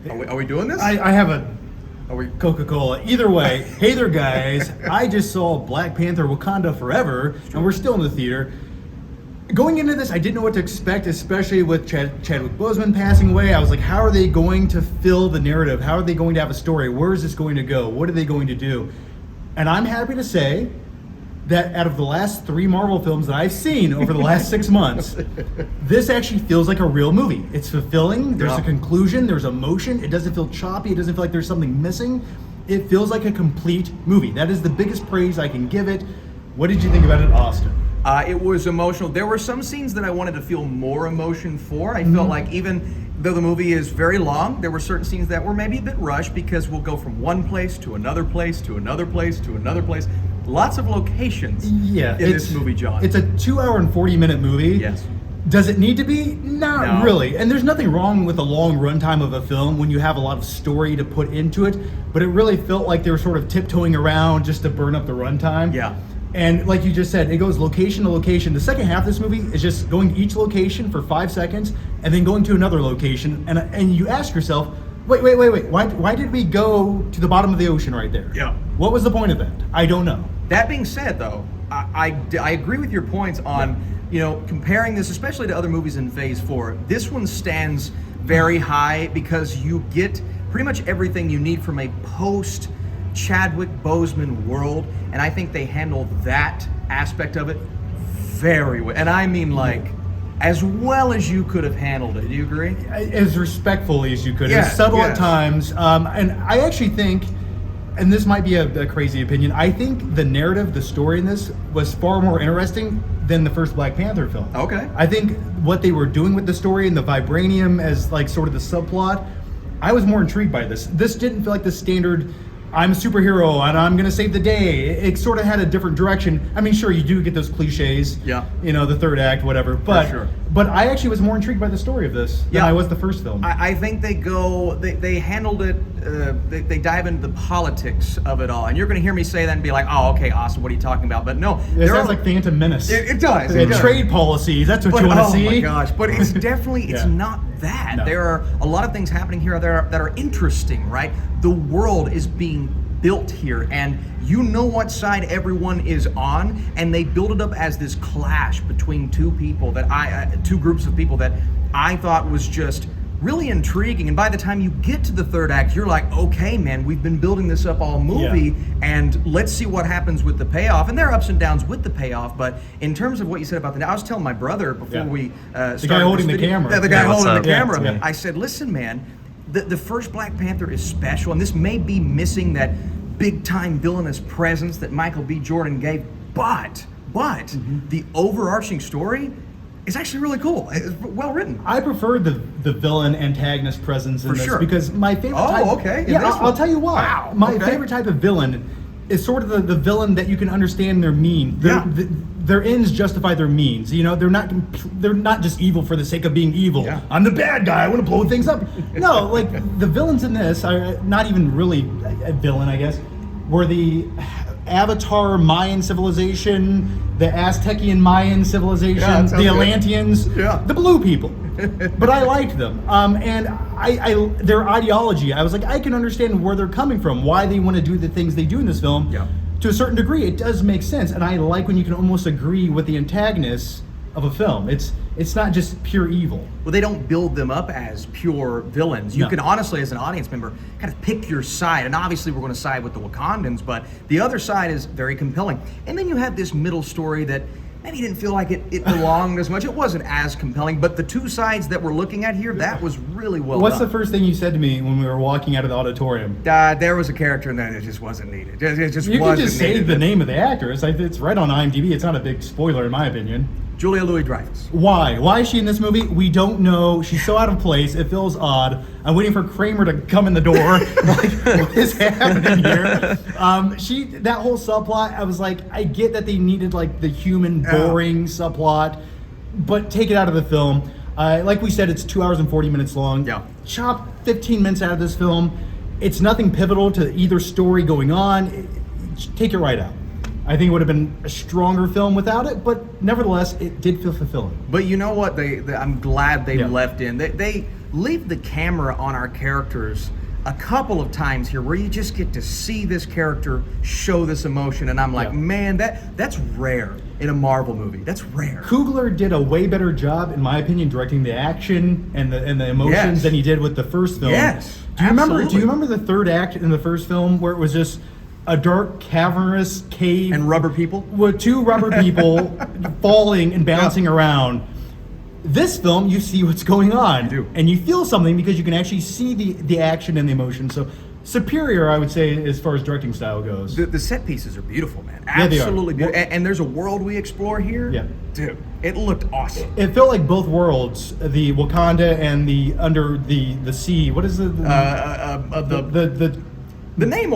Are we doing this? I have a Coca-Cola. Either way, hey there, guys. I just saw Black Panther Wakanda Forever, and we're still in the theater. Going into this, I didn't know what to expect, especially with Chadwick Boseman passing away. I was like, how are they going to fill the narrative? How are they going to have a story? Where is this going to go? What are they going to do? And I'm happy to say that out of the last 3 Marvel films that I've seen over the last 6 months, this actually feels like a real movie. It's fulfilling. There's a conclusion. There's emotion. It doesn't feel choppy. It doesn't feel like there's something missing. It feels like a complete movie. That is the biggest praise I can give it. What did you think about it, Austin? It was emotional. There were some scenes that I wanted to feel more emotion for. I felt like even though the movie is very long, there were certain scenes that were maybe a bit rushed because we'll go from one place to another place to another place to another place. Lots of locations in this movie, John. It's a 2-hour and 40-minute movie. Yes. Does it need to be? Not really. And there's nothing wrong with the long runtime of a film when you have a lot of story to put into it, but it really felt like they were sort of tiptoeing around just to burn up the runtime. Yeah. And like you just said, it goes location to location. The second half of this movie is just going to each location for 5 seconds and then going to another location. And you ask yourself, wait. Why did we go to the bottom of the ocean right there? Yeah. What was the point of that? I don't know. That being said, though, I agree with your points on, comparing this, especially to other movies in Phase 4. This one stands very high because you get pretty much everything you need from a post Chadwick Boseman world, and I think they handled that aspect of it very well. And I mean, like, as well as you could have handled it. Do you agree? As respectfully as you could. As subtle at times. And I actually think, and this might be a crazy opinion, I think the narrative, the story in this was far more interesting than the first Black Panther film. Okay. I think what they were doing with the story and the vibranium as like sort of the subplot, I was more intrigued by this. This didn't feel like the standard, I'm a superhero and I'm gonna save the day. It sort of had a different direction. I mean, sure, you do get those cliches. Yeah. The third act, whatever. But but I actually was more intrigued by the story of this than I was the first film. I think they handled it. They dive into the politics of it all, and you're gonna hear me say that and be like, oh, okay, awesome. What are you talking about? But no, it sounds like Phantom Menace. It does. Trade policies. That's what you want to see. Oh my gosh! But it's definitely it's not that. No. There are a lot of things happening here that are interesting, right? The world is being built here, and you know what side everyone is on, and they build it up as this clash between two groups of people that I thought was just really intriguing. And by the time you get to the third act, you're like, okay, man, we've been building this up all movie, and let's see what happens with the payoff. And there are ups and downs with the payoff, but in terms of what you said about I was telling my brother before we started the guy holding the camera. The guy holding the camera. I said, listen, man, the first Black Panther is special, and this may be missing that big-time villainous presence that Michael B. Jordan gave, but the overarching story is actually really cool. It's well written. I prefer the villain antagonist presence in this because my favorite type... Oh, okay. I'll tell you why. Wow. My favorite type of villain is sort of the villain that you can understand their mean. Their ends justify their means. They're not just evil for the sake of being evil. Yeah. I'm the bad guy. I want to blow things up. No, like the villains in this are not even really a villain, I guess. Were the Avatar Mayan civilization, the Aztecian Mayan civilization, the Atlanteans, the blue people. But I liked them. And I their ideology, I was like, I can understand where they're coming from, why they want to do the things they do in this film. Yeah. To a certain degree, it does make sense. And I like when you can almost agree with the antagonists of a film. It's not just pure evil. Well, they don't build them up as pure villains. You can honestly, as an audience member, kind of pick your side. And obviously we're going to side with the Wakandans, but the other side is very compelling. And then you have this middle story that maybe didn't feel like it belonged as much. It wasn't as compelling, but the two sides that we're looking at here, that was really well done. What's the first thing you said to me when we were walking out of the auditorium? There was a character in that just wasn't needed. It just you wasn't can just say needed. The name of the actor. It's right on IMDb. It's not a big spoiler in my opinion. Julia Louis-Dreyfus. Why? Why is she in this movie? We don't know. She's so out of place. It feels odd. I'm waiting for Kramer to come in the door. Like, what is happening here? That whole subplot, I was like, I get that they needed like the human boring subplot, but take it out of the film. Like we said, it's 2 hours and 40 minutes long. Yeah. Chop 15 minutes out of this film. It's nothing pivotal to either story going on. Take it right out. I think it would have been a stronger film without it, but nevertheless, it did feel fulfilling. But you know what? I'm glad they left in. They leave the camera on our characters a couple of times here where you just get to see this character show this emotion, and I'm like, man, that's rare in a Marvel movie. That's rare. Coogler did a way better job, in my opinion, directing the action and the emotions than he did with the first film. Yes. Do you remember the third act in the first film where it was just a dark, cavernous cave and rubber people with two rubber people falling and bouncing around? This film, you see what's going on, you do. And you feel something because you can actually see the action and the emotion. So superior, I would say, as far as directing style goes. The set pieces are beautiful, man. Absolutely beautiful. And there's a world we explore here. Yeah, dude, it looked awesome. It felt like both worlds, the Wakanda and the under the sea. What is the Namor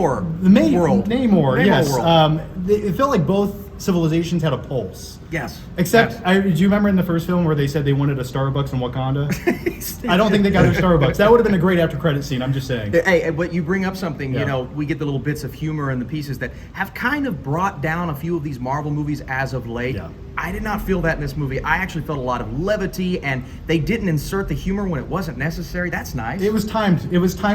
world? Namor, yes. World. It felt like both civilizations had a pulse. Yes. Except, do you remember in the first film where they said they wanted a Starbucks in Wakanda? I don't think they got their Starbucks. That would have been a great after credit scene, I'm just saying. Hey, but you bring up something, you know, we get the little bits of humor and the pieces that have kind of brought down a few of these Marvel movies as of late. Yeah. I did not feel that in this movie. I actually felt a lot of levity, and they didn't insert the humor when it wasn't necessary. That's nice. It was timed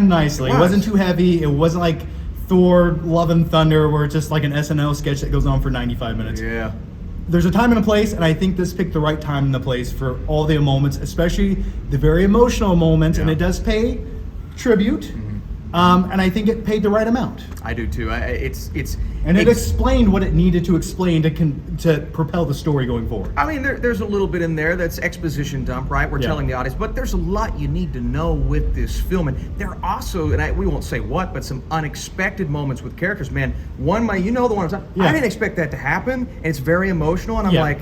nicely. It wasn't too heavy. It wasn't like Thor, Love and Thunder, where it's just like an SNL sketch that goes on for 95 minutes. Yeah. There's a time and a place, and I think this picked the right time and the place for all the moments, especially the very emotional moments, and it does pay tribute, and I think it paid the right amount. I do too. It explained what it needed to explain to propel the story going forward. I mean, there's a little bit in there that's exposition dump, right? We're telling the audience, but there's a lot you need to know with this film, and there are also, and we won't say what, but some unexpected moments with characters. Man, you know the one I'm talking. I didn't expect that to happen, and it's very emotional, and I'm like,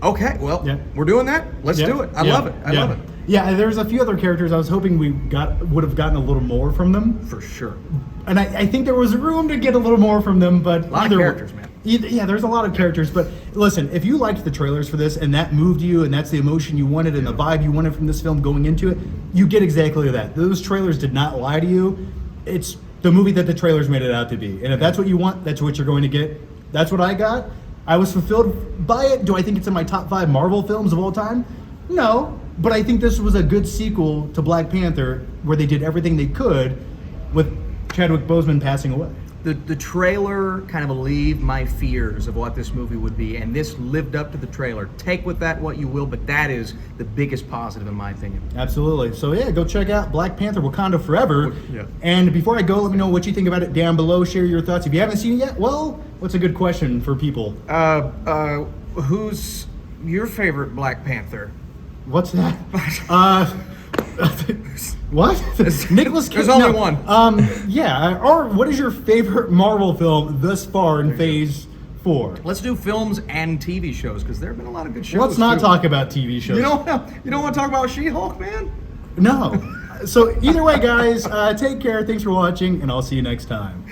okay, well, we're doing that. Let's do it. I love it. I love it. Yeah, there's a few other characters I was hoping we would have gotten a little more from them. For sure. And I think there was room to get a little more from them, but... A lot of characters, man. There's a lot of characters, but listen, if you liked the trailers for this and that moved you and that's the emotion you wanted and the vibe you wanted from this film going into it, you get exactly that. Those trailers did not lie to you. It's the movie that the trailers made it out to be. And if that's what you want, that's what you're going to get. That's what I got. I was fulfilled by it. Do I think it's in my top 5 Marvel films of all time? No. But I think this was a good sequel to Black Panther where they did everything they could with Chadwick Boseman passing away. The trailer kind of alleviated my fears of what this movie would be, and this lived up to the trailer. Take with that what you will, but that is the biggest positive in my opinion. Absolutely. So go check out Black Panther Wakanda Forever. Yeah. And before I go, let me know what you think about it down below. Share your thoughts. If you haven't seen it yet, well, what's a good question for people? Who's your favorite Black Panther? What's that? What? Nicholas Cage. There's only one. Or what is your favorite Marvel film thus far in Phase 4? Let's do films and TV shows because there have been a lot of good shows. Let's not talk about TV shows. You don't want to talk about She-Hulk, man? No. So either way, guys, take care. Thanks for watching, and I'll see you next time.